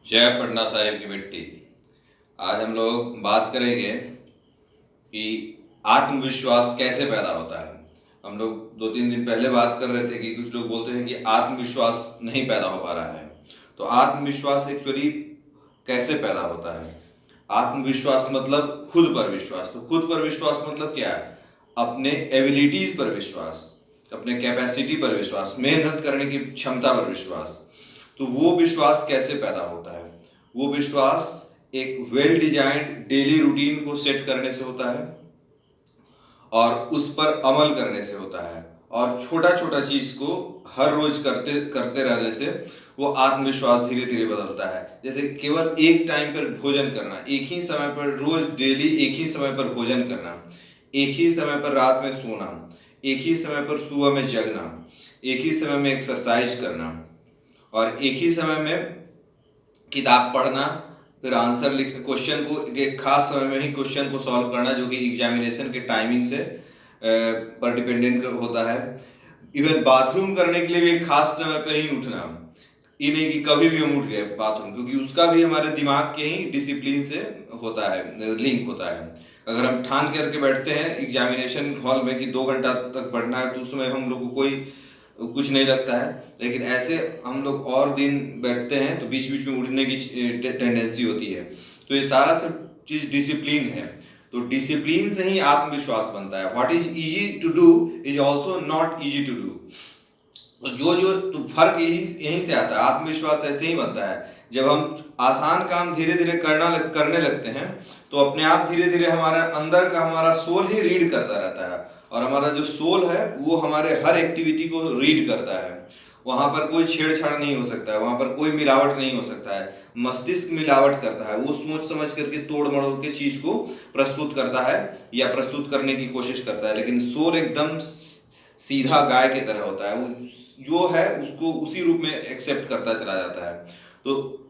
जय पटना साहिब की मिट्टी। आज हम लोग बात करेंगे कि आत्मविश्वास कैसे पैदा होता है। हम लोग 2-3 दिन पहले बात कर रहे थे कि कुछ लोग बोलते हैं कि आत्मविश्वास नहीं पैदा हो पा रहा है। तो आत्मविश्वास एक्चुअली कैसे पैदा होता है? आत्मविश्वास मतलब खुद पर विश्वास। तो खुद पर विश्वास मतलब क्या है? अपने एबिलिटीज पर विश्वास, अपने कैपेसिटी पर विश्वास, मेहनत करने की क्षमता पर विश्वास। तो वो विश्वास कैसे पैदा होता है? वो विश्वास एक वेल डिजाइंड डेली रूटीन को सेट करने से होता है और उस पर अमल करने से होता है, और छोटा छोटा चीज को हर रोज करते करते रहने से वो आत्मविश्वास धीरे धीरे बदलता है। जैसे केवल एक टाइम पर भोजन करना, एक ही समय पर रोज डेली एक ही समय पर भोजन करना, एक ही समय पर रात में सोना, एक ही समय पर सुबह में जगना, एक ही समय में एक्सरसाइज करना, और एक ही समय में किताब पढ़ना, फिर आंसर लिख क्वेश्चन को एक खास समय में ही क्वेश्चन को सॉल्व करना, जो कि एग्जामिनेशन के टाइमिंग से पर डिपेंडेंट होता है। इवन बाथरूम करने के लिए भी एक खास समय पर ही उठना, ये नहीं कि कभी भी हम उठ गए बाथरूम, क्योंकि उसका भी हमारे दिमाग के ही डिसिप्लिन से होता है, लिंक होता है। अगर हम ठान करके बैठते हैं एग्जामिनेशन हॉल में कि 2 घंटा तक पढ़ना है, तो उसमें हम लोग को कोई कुछ नहीं लगता है। लेकिन ऐसे हम लोग और दिन बैठते हैं तो बीच बीच में उठने की टेंडेंसी होती है। तो ये सारा सब चीज डिसिप्लिन है। तो डिसिप्लिन से ही आत्मविश्वास बनता है। What is easy to do is also not easy to do. तो जो जो तो फर्क यहीं से आता है। आत्मविश्वास ऐसे ही बनता है जब हम आसान काम धीरे धीरे करने लगते हैं, तो अपने आप धीरे धीरे हमारे अंदर का हमारा सोल ही रीड करता रहता है, और हमारा जो सोल है वो हमारे हर एक्टिविटी को रीड करता है। वहां पर कोई छेड़छाड़ नहीं हो सकता है, वहां पर कोई मिलावट नहीं हो सकता है। मस्तिष्क मिलावट करता है, वो सोच समझ करके तोड़ मड़ोड़ के चीज को प्रस्तुत करता है या प्रस्तुत करने की कोशिश करता है। लेकिन सोल एकदम सीधा गाय की तरह होता है, वो जो है उसको उसी रूप में एक्सेप्ट करता चला जाता है। तो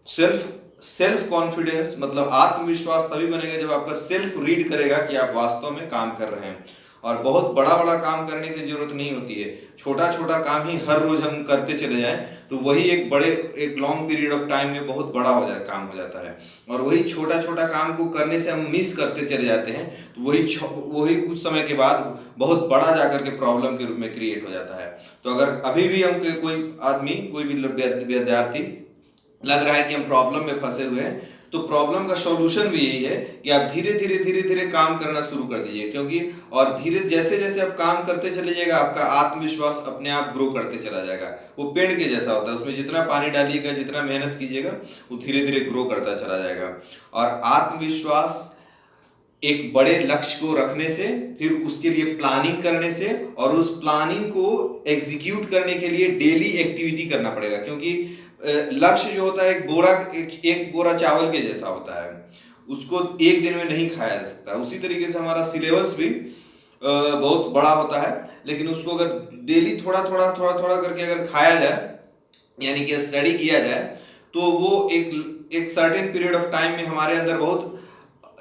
सेल्फ सेल्फ कॉन्फिडेंस मतलब आत्मविश्वास तभी बनेगा जब आपका सेल्फ रीड करेगा कि आप वास्तव में काम कर रहे हैं। और बहुत बड़ा बड़ा काम करने की जरूरत नहीं होती है, छोटा छोटा काम ही हर रोज हम करते चले जाएं तो वही एक लॉन्ग पीरियड ऑफ टाइम में बहुत बड़ा काम हो जाता है। और वही छोटा छोटा काम को करने से हम मिस करते चले जाते हैं, तो वही कुछ समय के बाद बहुत बड़ा जाकर के प्रॉब्लम के रूप में क्रिएट हो जाता है। तो अगर अभी भी हम कोई आदमी, कोई भी विद्यार्थी लग रहा है कि हम प्रॉब्लम में फंसे हुए हैं, तो प्रॉब्लम का सॉल्यूशन भी यही है कि आप धीरे धीरे काम करना शुरू कर दीजिए। क्योंकि और धीरे जैसे जैसे आप काम करते चले जाएगा, आपका आत्मविश्वास अपने आप ग्रो करते चला जाएगा। वो पेड़ के जैसा होता है, उसमें जितना पानी डालिएगा, जितना मेहनत कीजिएगा, वो धीरे धीरे ग्रो करता चला जाएगा। और आत्मविश्वास एक बड़े लक्ष्य को रखने से, फिर उसके लिए प्लानिंग करने से, और उस प्लानिंग को एग्जीक्यूट करने के लिए डेली एक्टिविटी करना पड़ेगा। क्योंकि लक्ष्य जो होता है एक बोरा चावल के जैसा होता है, उसको एक दिन में नहीं खाया जा सकता। उसी तरीके से हमारा सिलेबस भी बहुत बड़ा होता है, लेकिन उसको अगर डेली थोड़ा थोड़ा करके अगर खाया जाए, यानी कि स्टडी किया जाए, तो वो एक सर्टेन पीरियड ऑफ टाइम में हमारे अंदर बहुत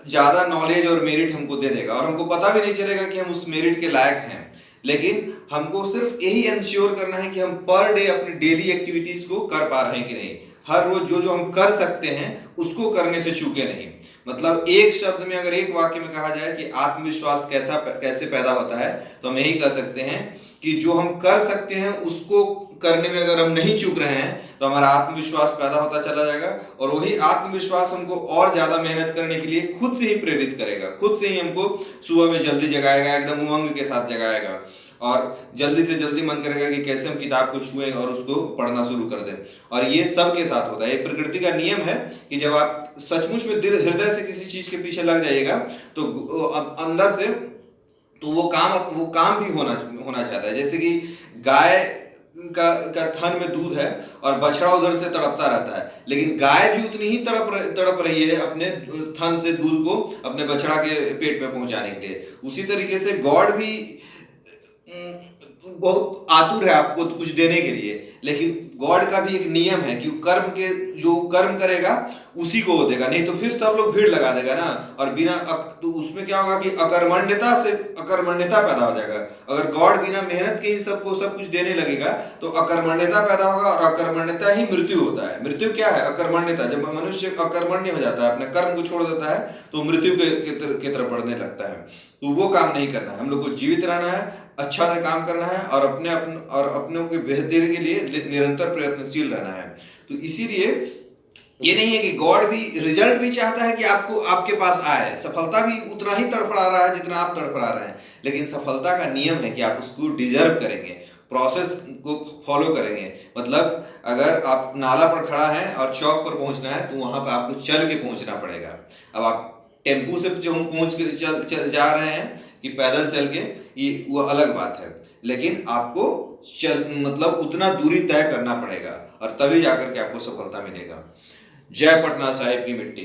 ज्यादा नॉलेज और मेरिट हमको दे देगा, और हमको पता भी नहीं चलेगा कि हम उस मेरिट के लायक हैं। लेकिन हमको सिर्फ यही इंश्योर करना है कि हम पर डे अपनी डेली एक्टिविटीज को कर पा रहे हैं कि नहीं। हर रोज जो जो हम कर सकते हैं उसको करने से चूके नहीं। मतलब एक शब्द में, अगर एक वाक्य में कहा जाए कि आत्मविश्वास कैसे पैदा होता है, तो हम यही कर सकते हैं कि जो हम कर सकते हैं उसको करने में अगर हम नहीं चूक रहे हैं, तो हमारा आत्मविश्वास पैदा होता चला जाएगा। और वही आत्मविश्वास हमको और ज्यादा मेहनत करने के लिए खुद से ही प्रेरित करेगा, खुद से ही हमको सुबह में जल्दी जगाएगा, एकदम उमंग के साथ जगाएगा, और जल्दी से जल्दी मन करेगा कि कैसे हम किताब को छुएं और उसको पढ़ना शुरू कर दें। और ये सबके साथ होता है, ये प्रकृति का नियम है कि जब आप सचमुच में हृदय से किसी चीज के पीछे लग जाइएगा, तो अंदर से तो वो काम भी होना चाहता है। जैसे कि गाय का थन में दूध है और बछड़ा उधर से तड़पता रहता है, लेकिन गाय भी उतनी ही तड़प रही है अपने थन से दूध को अपने बछड़ा के पेट में पहुंचाने के लिए। उसी तरीके से गॉड भी बहुत आतुर है आपको कुछ देने के लिए, लेकिन गॉड का भी एक नियम है कि जो कर्म करेगा उसी को वो देगा, नहीं तो फिर सब लोग भीड़ लगा देगा ना। और तो उसमें क्या होगा कि अकर्मण्यता पैदा हो जाएगा। अगर गॉड बिना मेहनत के ही सबको सब कुछ देने लगेगा तो अकर्मण्यता पैदा होगा, और अकर्मण्यता ही मृत्यु होता है। मृत्यु क्या है? अकर्मण्यता। जब मनुष्य अकर्मण्य हो जाता है, अपने कर्म को छोड़ देता है, तो मृत्यु की तरफ बढ़ने लगता है। तो वो काम नहीं करना है। हम लोग को जीवित रहना है, अच्छा से काम करना है, और अपने के बेहतरी के लिए निरंतर प्रयत्नशील रहना है। तो इसीलिए ये नहीं है कि गॉड भी रिजल्ट भी चाहता है कि आपके पास आए, सफलता भी उतना ही तड़फड़ा रहा है जितना आप तड़फड़ा रहे हैं, लेकिन सफलता का नियम है कि आप उसको डिजर्व करेंगे, प्रोसेस को फॉलो करेंगे। मतलब अगर आप नाला पर खड़ा है और चौक पर पहुंचना है तो वहां पर आपको चल के पहुंचना पड़ेगा। अब आप टेम्पू से जो हम पहुंच के चल जा रहे हैं कि पैदल चल के, ये वो अलग बात है, लेकिन आपको मतलब उतना दूरी तय करना पड़ेगा, और तभी जाकर के आपको सफलता मिलेगा। जय पटना साहिब की मिट्टी।